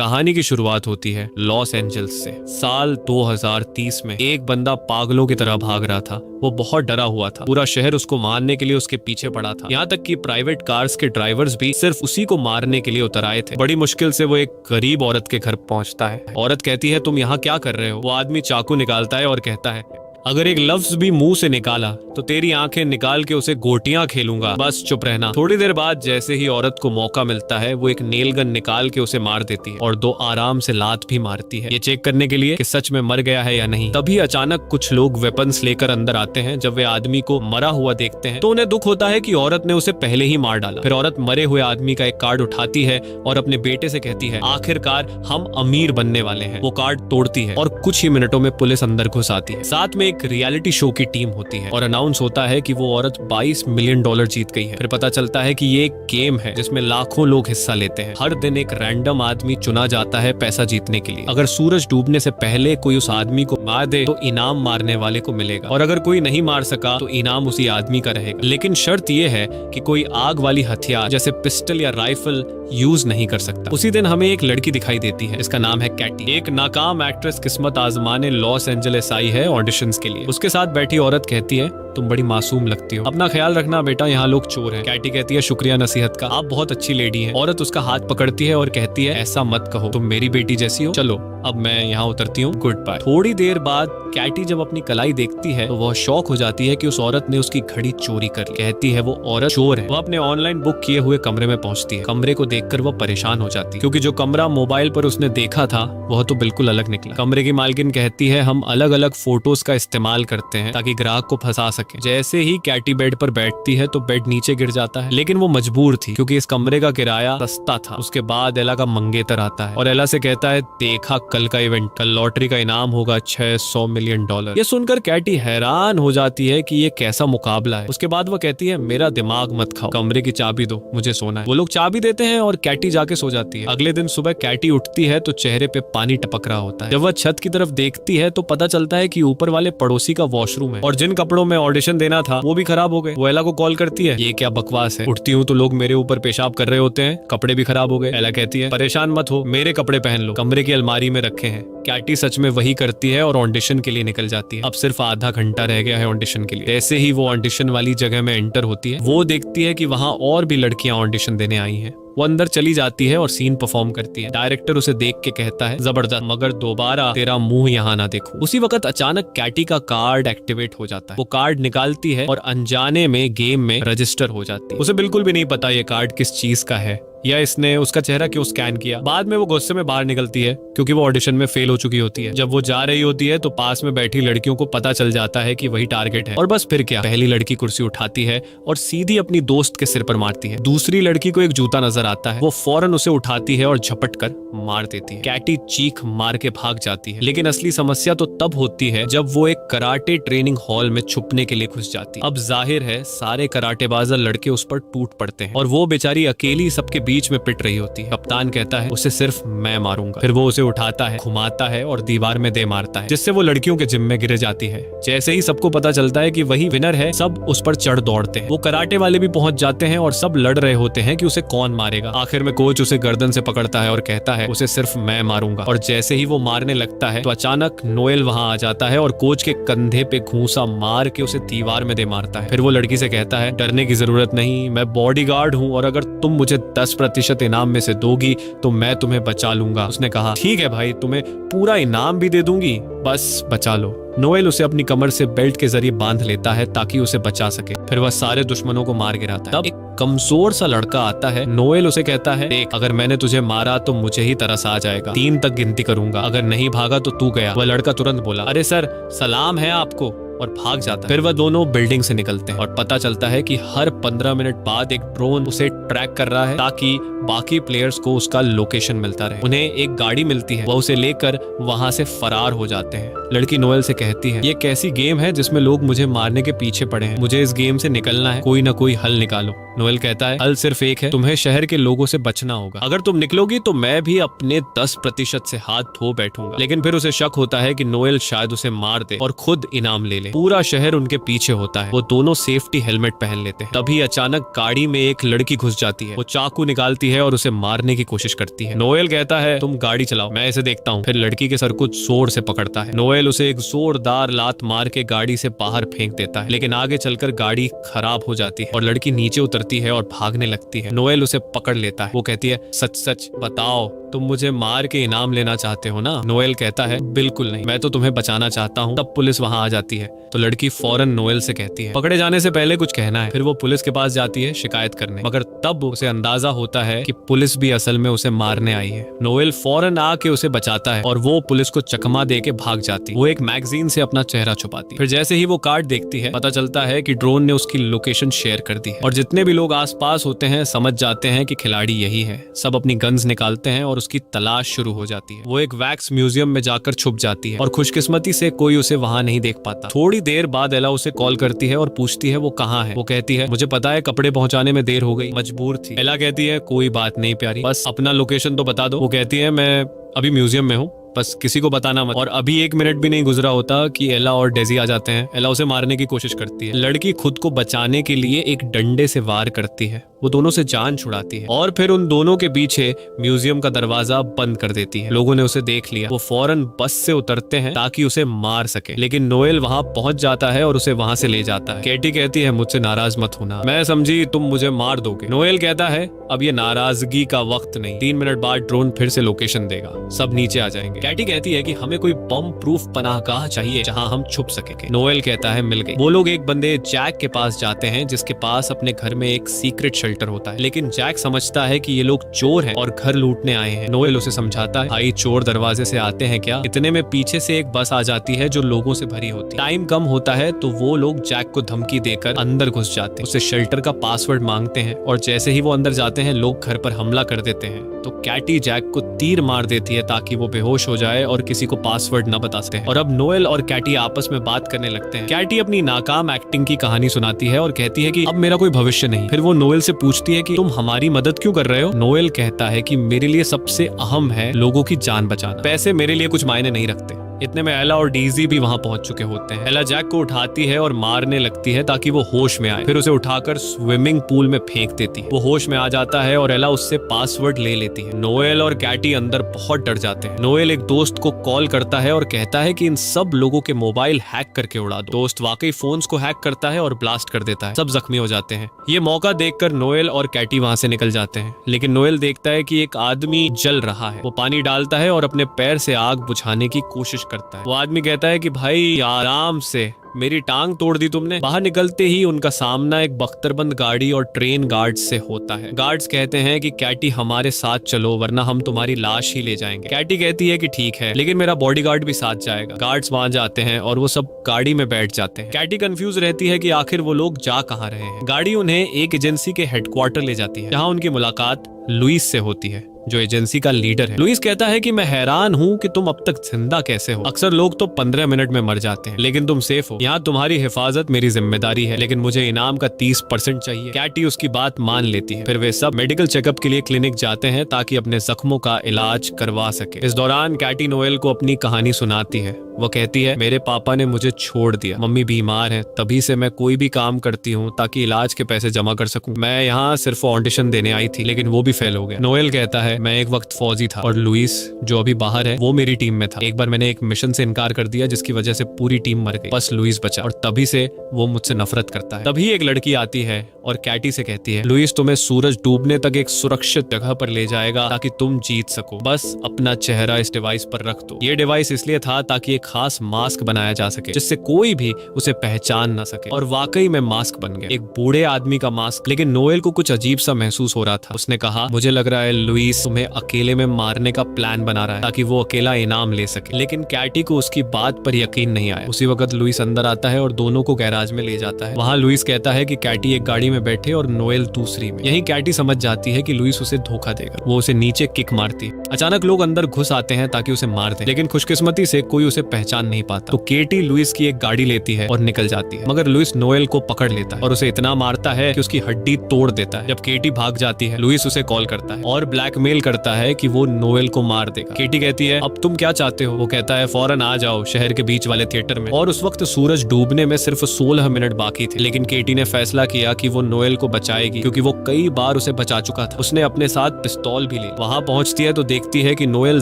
कहानी की शुरुआत होती है लॉस एंजल्स से। साल 2030 में एक बंदा पागलों की तरह भाग रहा था। वो बहुत डरा हुआ था। पूरा शहर उसको मारने के लिए उसके पीछे पड़ा था। यहाँ तक कि प्राइवेट कार्स के ड्राइवर्स भी सिर्फ उसी को मारने के लिए उतर आए थे। बड़ी मुश्किल से वो एक गरीब औरत के घर पहुंचता है। औरत कहती है, तुम यहाँ क्या कर रहे हो? वो आदमी चाकू निकालता है और कहता है, अगर एक लफ्ज भी मुंह से निकाला तो तेरी आंखें निकाल के उसे गोटियां खेलूंगा, बस चुप रहना। थोड़ी देर बाद जैसे ही औरत को मौका मिलता है, वो एक नेल गन निकाल के उसे मार देती है और 2 आराम से लात भी मारती है, ये चेक करने के लिए कि सच में मर गया है या नहीं। तभी अचानक कुछ लोग वेपन्स लेकर अंदर आते हैं। जब वे आदमी को मरा हुआ देखते हैं तो उन्हें दुख होता है कि औरत ने उसे पहले ही मार डाला। फिर औरत मरे हुए आदमी का एक कार्ड उठाती है और अपने बेटे से कहती है, आखिरकार हम अमीर बनने वाले हैं। वो कार्ड तोड़ती है और कुछ ही मिनटों में पुलिस अंदर घुस आती है। साथ में एक रियलिटी शो की टीम होती है और अनाउंस होता है कि वो औरत $22 मिलियन जीत गई है। फिर पता चलता है कि ये एक गेम है जिसमें लाखों लोग हिस्सा लेते हैं। हर दिन एक रैंडम आदमी चुना जाता है पैसा जीतने के लिए। अगर सूरज डूबने से पहले कोई उस आदमी को मार दे तो इनाम मारने वाले को मिलेगा, और अगर कोई नहीं मार सका तो इनाम उसी आदमी का रहेगा। लेकिन शर्त ये है कि कोई आग वाली हथियार जैसे पिस्टल या राइफल यूज नहीं कर सकता। उसी दिन हमें एक लड़की दिखाई देती है, इसका नाम है कैटी। एक नाकाम एक्ट्रेस किस्मत आजमाने लॉस एंजलिस आई है ऑडिशंस के लिए। उसके साथ बैठी औरत कहती है, तुम बड़ी मासूम लगती हो, अपना ख्याल रखना बेटा, यहाँ लोग चोर हैं। कैटी कहती है, शुक्रिया नसीहत का, आप बहुत अच्छी लेडी हैं। औरत उसका हाथ पकड़ती है और कहती है, ऐसा मत कहो, तुम मेरी बेटी जैसी हो। चलो अब मैं यहाँ उतरती हूँ, गुड बाय। थोड़ी देर बाद कैटी जब अपनी कलाई देखती है तो वह शॉक हो जाती है कि उस औरत ने उसकी घड़ी चोरी कर ली। कहती है वो औरत चोर है। वह अपने ऑनलाइन बुक किए हुए कमरे में पहुंचती है। कमरे को देखकर वह परेशान हो जाती है, क्योंकि जो कमरा मोबाइल पर उसने देखा था वह तो बिल्कुल अलग निकला। कमरे की मालकिन कहती है, हम अलग अलग फोटोज का इस्तेमाल करते हैं ताकि ग्राहक को फंसा सके। जैसे ही कैटी बेड पर बैठती है तो बेड नीचे गिर जाता है, लेकिन वो मजबूर थी क्योंकि इस कमरे का किराया सस्ता था। उसके बाद एला का मंगेतर आता है और एला से कहता है, देखा कल का इवेंट, कल लॉटरी का इनाम होगा $600 मिलियन। ये सुनकर कैटी हैरान हो जाती है कि ये कैसा मुकाबला है। उसके बाद वो कहती है, मेरा दिमाग मत खाओ, कमरे की चाबी दो, मुझे सोना है। वो लोग चाबी देते हैं और कैटी जाके सो जाती है। अगले दिन सुबह कैटी उठती है तो चेहरे पे पानी टपक रहा होता है। जब वह छत की तरफ देखती है तो पता चलता है कि ऊपर वाले पड़ोसी का वॉशरूम है और जिन कपड़ों में ऑडिशन देना था वो भी खराब हो गए। वो एला को कॉल करती है, ये क्या बकवास है, उठती हूँ तो लोग मेरे ऊपर पेशाब कर रहे होते हैं, कपड़े भी खराब हो गए। एला कहती है, परेशान मत हो, मेरे कपड़े पहन लो, कमरे की अलमारी में रखे हैं। कैटी सच में वही करती है और ऑडिशन के लिए निकल जाती है। अब सिर्फ आधा घंटा रह गया है ऑडिशन के लिए। जैसे ही वो ऑडिशन वाली जगह में एंटर होती है, वो देखती है कि वहाँ और भी लड़कियां ऑडिशन देने आई हैं। वो अंदर चली जाती है और सीन परफॉर्म करती है। डायरेक्टर उसे देख के कहता है, जबरदस्त, मगर दोबारा तेरा मुंह यहाँ ना देखो। उसी वक्त अचानक कैटी का कार्ड एक्टिवेट हो जाता है। वो कार्ड निकालती है और अनजाने में गेम में रजिस्टर हो जाती है। उसे बिल्कुल भी नहीं पता ये कार्ड किस चीज का है या इसने उसका चेहरा क्यों स्कैन किया। बाद में वो गुस्से में बाहर निकलती है क्योंकि वो ऑडिशन में फेल हो चुकी होती है। जब वो जा रही होती है तो पास में बैठी लड़कियों को पता चल जाता है कि वही टारगेट है, और बस फिर क्या, पहली लड़की कुर्सी उठाती है और सीधी अपनी दोस्त के सिर पर मारती है। दूसरी लड़की को एक जूता नजर आता है, वो फौरन उसे उठाती है और झपट कर मार देती है। कैटी चीख मार के भाग जाती है, लेकिन असली समस्या तो तब होती है जब वो एक कराटे ट्रेनिंग हॉल में छुपने के लिए घुस जाती है। अब जाहिर है सारे कराटेबाज लड़के उस पर टूट पड़ते हैं और वो बेचारी अकेली सबके बीच में पिट रही होती है। कप्तान कहता है, उसे सिर्फ मैं मारूंगा। फिर वो उसे उठाता है, घुमाता है और दीवार में दे मारता है, जिससे वो लड़कियों के जिम में गिर जाती है। जैसे ही सबको पता चलता है कि वही विनर है, सब उस पर चढ़ दौड़ते हैं। वो कराटे वाले भी पहुंच जाते हैं और सब लड़ रहे होते हैं कि उसे कौन मारेगा। आखिर में कोच उसे गर्दन से पकड़ता है और कहता है, उसे सिर्फ मैं मारूंगा। और जैसे ही वो मारने लगता है तो अचानक नोएल वहां आ जाता है और कोच के कंधे पे घूंसा मार के उसे दीवार में दे मारता है। फिर वो लड़की से कहता है, डरने की जरूरत नहीं, मैं बॉडीगार्ड हूँ और अगर तुम मुझे 10% इनाम में से दोगी तो मैं तुम्हें बचा लूंगा। उसने कहा, ठीक है भाई, तुम्हें पूरा इनाम भी दे दूंगी, बस बचा लो। नोएल उसे अपनी कमर से बेल्ट के जरिए बांध लेता है ताकि उसे बचा सके। फिर वह सारे दुश्मनों को मार गिराता है। तब एक कमजोर सा लड़का आता है। नोएल उसे कहता है, देख, अगर मैंने तुझे मारा तो मुझे ही तरस आ जाएगा, 3 तक गिनती करूंगा, अगर नहीं भागा तो तू गया। वह लड़का तुरंत बोला, अरे सर, सलाम है आपको, और भाग जाता है। फिर वह दोनों बिल्डिंग से निकलते हैं और पता चलता है कि हर 15 मिनट बाद एक ड्रोन उसे ट्रैक कर रहा है ताकि बाकी प्लेयर्स को उसका लोकेशन मिलता रहे। उन्हें एक गाड़ी मिलती है, वह उसे लेकर वहां से फरार हो जाते हैं। लड़की नोएल से कहती है, ये कैसी गेम है जिसमें लोग मुझे मारने के पीछे पड़े हैं, मुझे इस गेम से निकलना है, कोई ना कोई हल निकालो। नोएल कहता है, हल सिर्फ एक है, तुम्हें शहर के लोगों से बचना होगा। अगर तुम निकलोगी तो मैं भी अपने 10% से हाथ धो बैठूंगा। लेकिन फिर उसे शक होता है कि नोएल शायद उसे मार दे और खुद इनाम ले ले। पूरा शहर उनके पीछे होता है। वो दोनों सेफ्टी हेलमेट पहन लेते हैं। तभी अचानक गाड़ी में एक लड़की घुस जाती है। वो चाकू निकालती है और उसे मारने की कोशिश करती है। नोएल कहता है तुम गाड़ी चलाओ, मैं इसे देखता हूँ। फिर लड़की के सर को जोर से पकड़ता है। नोएल उसे एक जोरदार लात मार के गाड़ी से बाहर फेंक देता है, लेकिन आगे चलकर गाड़ी खराब हो जाती है और लड़की नीचे उतरती है और भागने लगती है। नोएल उसे पकड़ लेता है। वो कहती है सच सच बताओ, तुम मुझे मार के इनाम लेना चाहते हो ना? नोएल कहता है बिल्कुल नहीं, मैं तो तुम्हें बचाना चाहता हूँ। तब पुलिस वहां आ जाती है तो लड़की फौरन नोएल से कहती है पकड़े जाने से पहले कुछ कहना है। फिर वो पुलिस के पास जाती है शिकायत करने, मगर तब उसे अंदाजा होता है कि पुलिस भी असल में उसे मारने आई है। नोएल फौरन आके उसे बचाता है और वो पुलिस को चकमा दे के भाग जाती है। वो एक मैगजीन से अपना चेहरा छुपाती है। फिर जैसे ही वो कार्ड देखती है पता चलता है कि ड्रोन ने उसकी लोकेशन शेयर कर दी है और जितने भी लोग आसपास होते हैं समझ जाते हैं कि खिलाड़ी यही है। सब अपनी गन्स निकालते हैं और उसकी तलाश शुरू हो जाती है। वो एक वैक्स म्यूजियम में जाकर छुप जाती है और खुशकिस्मती से कोई उसे वहां नहीं देख पाता। थोड़ी देर बाद एला उसे कॉल करती है और पूछती है वो कहाँ है। वो कहती है मुझे पता है, कपड़े पहुंचाने में देर हो गई, मजबूर थी। एला कहती है कोई बात नहीं प्यारी, बस अपना लोकेशन तो बता दो। वो कहती है मैं अभी म्यूजियम में हूँ, बस किसी को बताना मत। और अभी 1 मिनट भी नहीं गुजरा होता कि एला और डेजी आ जाते हैं। एला उसे मारने की कोशिश करती है। लड़की खुद को बचाने के लिए एक डंडे से वार करती है। वो दोनों से जान छुड़ाती है और फिर उन दोनों के पीछे म्यूजियम का दरवाजा बंद कर देती है। लोगों ने उसे देख लिया। वो फौरन बस से उतरते हैं ताकि उसे मार सके, लेकिन नोएल वहां पहुंच जाता है और उसे वहां से ले जाता है। कैटी कहती है मुझसे नाराज मत होना, मैं समझी तुम मुझे मार दोगे। नोएल कहता है अब ये नाराजगी का वक्त नहीं, 3 मिनट बाद ड्रोन फिर से लोकेशन देगा, सब नीचे आ जाएंगे। कैटी कहती है कि हमें कोई बम प्रूफ पनाहगाह चाहिए जहां हम छुप सकेंगे। नोएल कहता है मिल गई। वो लोग एक बंदे जैक के पास जाते हैं जिसके पास अपने घर में एक सीक्रेट शेल्टर होता है, लेकिन जैक समझता है कि ये लोग चोर हैं और घर लूटने आए हैं। नोएल उसे समझाता है भाई चोर दरवाजे से आते हैं क्या? इतने में पीछे से एक बस आ जाती है जो लोगों से भरी होती है। टाइम कम होता है तो वो लोग जैक को धमकी देकर अंदर घुस जाते हैं, उसे शेल्टर का पासवर्ड मांगते हैं और जैसे ही वो अंदर जाते हैं लोग घर पर हमला कर देते हैं। तो कैटी जैक को तीर मार देती है ताकि वो बेहोश हो जाए और किसी को पासवर्ड न बता सके। और अब नोएल और कैटी आपस में बात करने लगते हैं। कैटी अपनी नाकाम एक्टिंग की कहानी सुनाती है और कहती है कि अब मेरा कोई भविष्य नहीं। फिर वो नोएल से पूछती है कि तुम हमारी मदद क्यों कर रहे हो? नोएल कहता है कि मेरे लिए सबसे अहम है लोगों की जान बचाना, पैसे मेरे लिए कुछ मायने नहीं रखते। इतने में एला और डीजी भी वहां पहुंच चुके होते हैं। एला जैक को उठाती है और मारने लगती है ताकि वो होश में आए। फिर उसे उठाकर स्विमिंग पूल में फेंक देती है। वो होश में आ जाता है और एला उससे पासवर्ड ले लेती है। नोएल और कैटी अंदर बहुत डर जाते हैं। नोएल एक दोस्त को कॉल करता है और कहता है कि इन सब लोगों के मोबाइल हैक करके उड़ा दो। दोस्त वाकई फोन्स को हैक करता है और ब्लास्ट कर देता है। सब जख्मी हो जाते हैं। ये मौका देखकर नोएल और कैटी वहां से निकल जाते हैं, लेकिन नोएल देखता है कि एक आदमी जल रहा है। वो पानी डालता है और अपने पैर से आग बुझाने की कोशिश करता है। वो आदमी कहता है कि भाई आराम से, मेरी टांग तोड़ दी तुमने। बाहर निकलते ही उनका सामना एक बख्तरबंद गाड़ी और ट्रेन गार्ड्स से होता है। गार्ड्स कहते हैं कि कैटी हमारे साथ चलो वरना हम तुम्हारी लाश ही ले जाएंगे। कैटी कहती है कि ठीक है, लेकिन मेरा बॉडीगार्ड भी साथ जाएगा। गार्ड्स वहां जाते हैं और वो सब गाड़ी में बैठ जाते हैं। कैटी कंफ्यूज रहती है कि आखिर वो लोग जा कहाँ रहे हैं। गाड़ी उन्हें एक एजेंसी के हेडक्वार्टर ले जाती है, जहाँ उनकी मुलाकात लुइस से होती है जो एजेंसी का लीडर है। लुइस कहता है कि मैं हैरान हूँ कि तुम अब तक जिंदा कैसे हो। अक्सर लोग तो 15 मिनट में मर जाते हैं, लेकिन तुम सेफ हो। यहाँ तुम्हारी हिफाजत मेरी जिम्मेदारी है, लेकिन मुझे इनाम का 30% चाहिए। कैटी उसकी बात मान लेती है। फिर वे सब मेडिकल चेकअप के लिए क्लिनिक जाते हैं ताकि अपने जख्मों का इलाज करवा सके। इस दौरान कैटी नोएल को अपनी कहानी सुनाती है। वो कहती है मेरे पापा ने मुझे छोड़ दिया, मम्मी बीमार है, तभी से मैं कोई भी काम करती हूँ ताकि इलाज के पैसे जमा कर सकूं। मैं यहाँ सिर्फ ऑडिशन देने आई थी, लेकिन वो भी फेल हो गया। नोएल कहता है मैं एक वक्त फौजी था और लुइस जो अभी बाहर है वो मेरी टीम में था। एक बार मैंने एक मिशन से इनकार कर दिया जिसकी वजह से पूरी टीम मर गई, बस लुइस बचा और तभी से वो मुझसे नफरत करता है। तभी एक लड़की आती है और कैटी से कहती है लुइस तुम्हें सूरज डूबने तक एक सुरक्षित जगह पर ले जाएगा ताकि तुम जीत सको, बस अपना चेहरा इस डिवाइस पर रख दो। ये डिवाइस इसलिए था ताकि एक खास मास्क बनाया जा सके जिससे कोई भी उसे पहचान न सके। और वाकई में मास्क बन गया, एक बूढ़े आदमी का मास्क। लेकिन नोएल को कुछ अजीब सा महसूस हो रहा था। उसने कहा मुझे लग रहा है लुइस तुम्हें अकेले में मारने का प्लान बना रहा है ताकि वो अकेला इनाम ले सके। लेकिन कैटी को उसकी बात पर यकीन नहीं आया। उसी वक्त लुइस अंदर आता है और दोनों को गैराज में ले जाता है। वहाँ लुइस कहता है कि कैटी एक गाड़ी में बैठे और नोएल दूसरी में। यही कैटी समझ जाती है कि लुइस उसे धोखा देगा। वो उसे नीचे किक मारती है। अचानक लोग अंदर घुस आते हैं ताकि उसे मार दें, लेकिन खुशकिस्मती से कोई उसे पहचान नहीं पाता। तो केटी लुइस की एक गाड़ी लेती है और निकल जाती है, मगर लुइस नोएल को पकड़ लेता है और उसे इतना मारता है कि उसकी हड्डी तोड़ देता है। जब केटी भाग जाती है, लुइस उसे कॉल करता है और ब्लैकमेल करता है कि वो नोएल को मार देगा। केटी कहती है अब तुम क्या चाहते हो? वो कहता है फौरन आ जाओ शहर के बीच वाले थिएटर में। और उस वक्त सूरज डूबने में सिर्फ 16 मिनट बाकी थे, लेकिन केटी ने फैसला किया कि वो नोएल को बचाएगी क्योंकि वो कई बार उसे बचा चुका था। उसने अपने साथ पिस्तौल भी ली। वहां पहुंचती है तो देखती है कि नोएल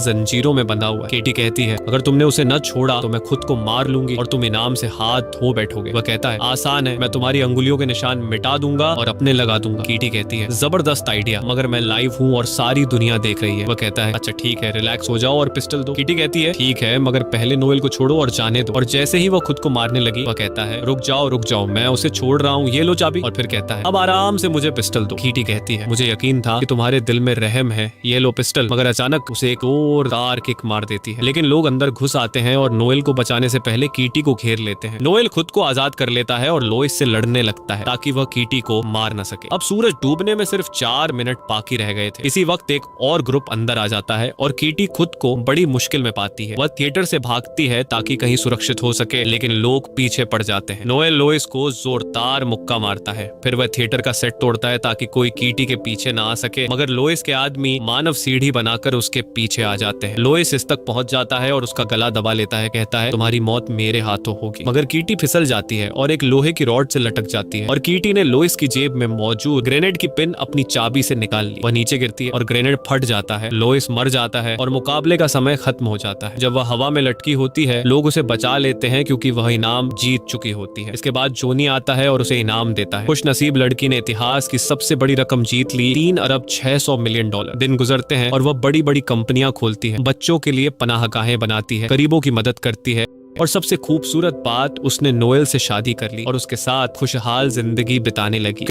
जंजीरों में बंधा हुआ है। केटी कहती है अगर तुमने उसे न छोड़ा तो मैं खुद को मार लूंगी और तुम इनाम से हाथ धो बैठोगे। वह कहता है आसान है, मैं तुम्हारी अंगुलियों के निशान मिटा दूंगा और अपने लगा दूंगा। केटी कहती है जबरदस्त आइडिया, मगर मैं लाइव हूँ और सारी दुनिया देख रही है। वह कहता है अच्छा ठीक है, रिलैक्स हो जाओ और पिस्टल दो। केटी कहती है ठीक है, मगर पहले नोएल को छोड़ो और जाने दो। और जैसे ही वो खुद को मारने लगी, वह कहता है रुक जाओ, मैं उसे छोड़ रहा हूँ, ये लो चाबी। और फिर कहता है अब आराम से मुझे पिस्टल दो। केटी कहती है मुझे यकीन था कि तुम्हारे दिल में रहम है, ये लो पिस्टल। मगर अचानक उसे एक और तार किक मार देती है, लेकिन लोग अंदर घुस आते हैं और नोएल को बचाने से पहले कीटी को घेर लेते हैं। नोएल खुद को आजाद कर लेता है और लोइस से लड़ने लगता है ताकि वह कीटी को मार न सके। अब सूरज डूबने में सिर्फ 4 मिनट बाकी रह गए थे। इसी वक्त एक और ग्रुप अंदर आ जाता है और कीटी खुद को बड़ी मुश्किल में पाती है। वह थिएटर से भागती है ताकि कहीं सुरक्षित हो सके, लेकिन लोग पीछे पड़ जाते हैं। नोएल लोइस को जोरदार मुक्का मारता है, फिर वह थिएटर का सेट तोड़ता है ताकि कोई कीटी के पीछे ना आ सके, मगर लोइस के आदमी मानव सीढ़ी बनाकर उसके पीछे आ जाते हैं। लोइस इस तक पहुंच जाता है और उसका गला दबा लेता है, कहता है तुम्हारी मौत मेरे हाथों होगी। मगर कीटी फिसल जाती है और एक लोहे की रॉड से लटक जाती है और कीटी ने लोइस की जेब में मौजूद ग्रेनेड की पिन अपनी चाबी से निकाल ली। वह नीचे गिरती है और ग्रेनेड फट जाता है। लोइस मर जाता है और मुकाबले का समय खत्म हो जाता है। जब वह हवा में लटकी होती है, लोग उसे बचा लेते हैं क्योंकि वह इनाम जीत चुकी होती है। इसके बाद जोनी आता है और उसे इनाम देता है। खुश नसीब लड़की ने इतिहास की सबसे बड़ी रकम जीत ली, $3,600,000,000। दिन गुजरते हैं और वह बड़ी बड़ी कंपनियां खोलती है, बच्चों के लिए पनाहगाहें बनाती है, गरीबों की मदद करती है और सबसे खूबसूरत बात, उसने नोएल से शादी कर ली और उसके साथ खुशहाल जिंदगी बिताने लगी।